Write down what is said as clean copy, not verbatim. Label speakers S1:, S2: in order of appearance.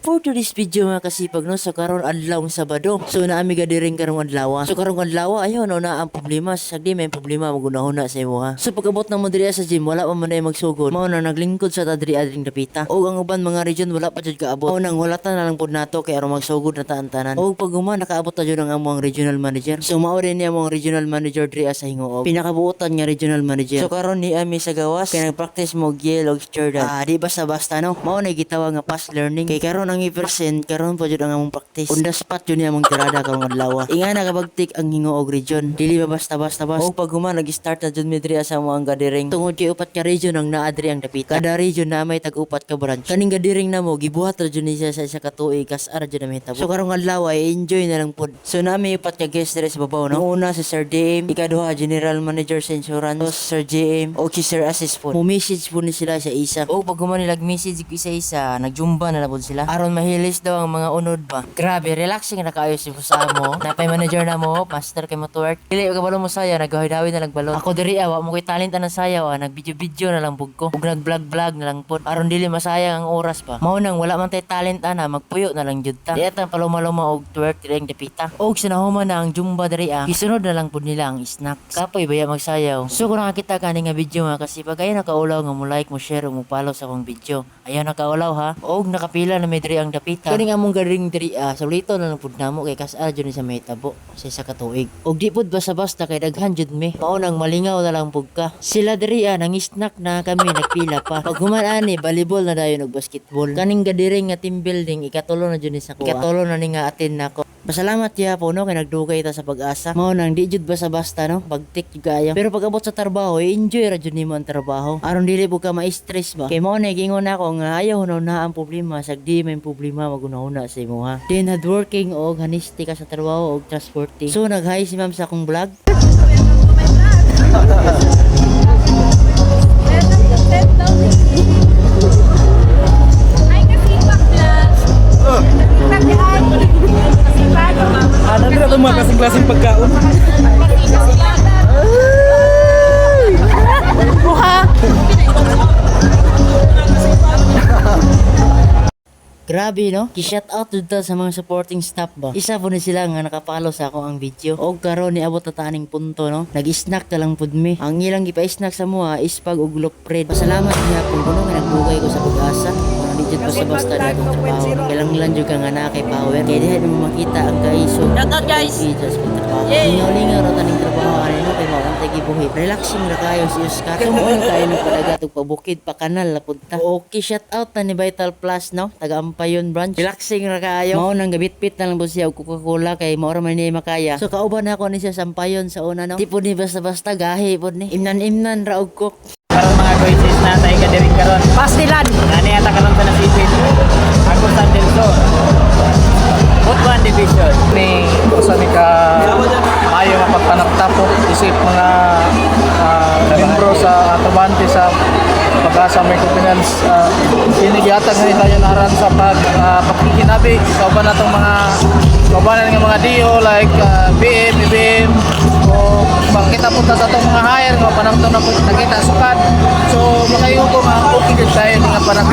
S1: for today's video mga kasipag no, so karon adlaw ng Sabado. So naami gadi ring karong adlaw. So karong adlaw ayon no na ang problema sagdi may problema magunahuna sa imo ha. So pagabot na mo diri sa gym wala pa man ay magsugod. Mao na naglingkod sa tadri adring dapita. Og ang uban mga region wala pa jud kaabot. Mao nang wala ta na lang pud nato kay aron magsugod na tanan. Og pag nakaabot ta jud ang among regional manager. So mao rin ni among regional manager diri sa Hingoog. Pinakabuotan nga regional manager. So karon ni ami sa gawas kay nagpractice mo giel og Jordan. Di basta-basta no. Mao na gitawag nga past learning. Kay karon ang i-present karon pa jud ang among practice. On the spot jud ni among tirada karong adlaw. Inga na kabagtik ang Hingoog region. Dili ba basta-basta bas. Og pag nag-start na jud mi diri sa among gadiring. Tungod kay upat ka region ang naa diri ang dapita. Kada region na may tag-upat ka branch. Kaning gadiring namo gibuhat ra jud ni siya sa isa ka tuig kas ara jud na mahitabo. So karong adlaw ay enjoy na lang pod. So nami upat ka guest diri sa babaw no. Una si Sir DM, ikaduha General Manager sa Insurance, Sir JM, o si Sir Assist po. Mo-message po ni sila sa isa. O pag nilag message ko isa-isa, nagjumba na labod sila. Aron mahilis daw ang mga unod ba. Grabe, relaxing na kayo si Fusa mo. Napay manager na mo, master kay mo to work. Dili ka balo mo saya, naghawi-dawi na lang balon. Ako diri awa mo koy talent na sayaw, nag-video na lang bugko. Ug nag-vlog na lang pod. Aron dili masayang ang oras pa. Mao nang wala man tay talent ana, magpuyo na lang jud ta. Diya ta paluma-luma og twerk diri ang dapita. Og sinahuman na ang jumba diri gisunod na lang pod nila ang snacks. Kapoy baya magsayaw. So kung nakakita ka nga video nga kasi pag ayo nakaulaw nga mo like, mo share, mo follow sa akong video. Ayaw nakaulaw ha. Og nakapila na may diri ang dapita. Kaning among garing diri sa ulito na lang pud namo kay kas-a jud ni sa mahitabo sa isa ka tuig. Og di pud basta-basta kay daghan jud mi. Mao nang malingaw na lang pud ka. Sila diri nang snack na kami nagpila pa. Pag human ani volleyball na dayon og basketball. Kaning gadiring nga team building ikatulo na jud ni sa kuha. Ikatulo na ni nga atin nako. Pasalamat ya po no kay nagdugay ta sa pag-asa. Mao nang di jud basta-basta no pagtik jud kayo. Pero pag abot sa trabaho enjoy ra jud nimo ang trabaho. Aron dili pud ka ma-stress ba. Kay mao na gingon ako nga ayaw na ang problema sagdi may problema magunahuna sa imo ha. Then hardworking og honesty ka sa trabaho og transporting. So nag-hi si ma'am sa akong vlog.
S2: Ada tidak tuh mga kasing-klasing pagkaon?
S1: Grabe no? Ki-shout out jud ta sa mga supporting staff ba. Isa po ni sila nga nakapalo sa ako ang video. Og karon niabot ta taning punto no. Nag-snack ta lang pud mi. Ang ilang gipa-snack sa mua is pag og lokpred. Pasalamat niya kung kuno nga nagbugay ko sa pag-asa. Di jud basta-basta na itong trabaho. Kailangan jud ka nga na kay power. Kaya diha mo makita ang kaiso. Shout out guys! Just for trabaho. Lingaw-lingaw ra taning trabaho kanino kay mawantay gibuhi. Relaxing ra kayo si Oscar. Sumuon kayo nagpadagat og pabukid pa kanal la pud ta. Okay, shout out na ni Vital Plus no. Taga Ampayon branch. Relaxing ra kayo. Mao nang gabitpit na lang po siya og Coca-Cola kay mao ra man ni makaya. So kauban na ako ni siya sa Ampayon sa una no. Di po ni basta-basta gahi po ni. Imnan-imnan ra og cook.
S2: Karon mga coaches na tayo kadiring karon. Pastilan! Nani ata karon sa nasipit. Ako sa Delso. Foot 1 division. May usa ni ka mayo nga pagpanagtapok isip mga membro sa atubante sa pag-asa may confidence inigihatag na tayo naran sa pagkikinabi sa uban natong mga kaubanan ng mga DO like BM, IBM o pagkita punta sa itong mga hire nga panang ito na nakita sukat so makayo ko mga booking tayo nga panang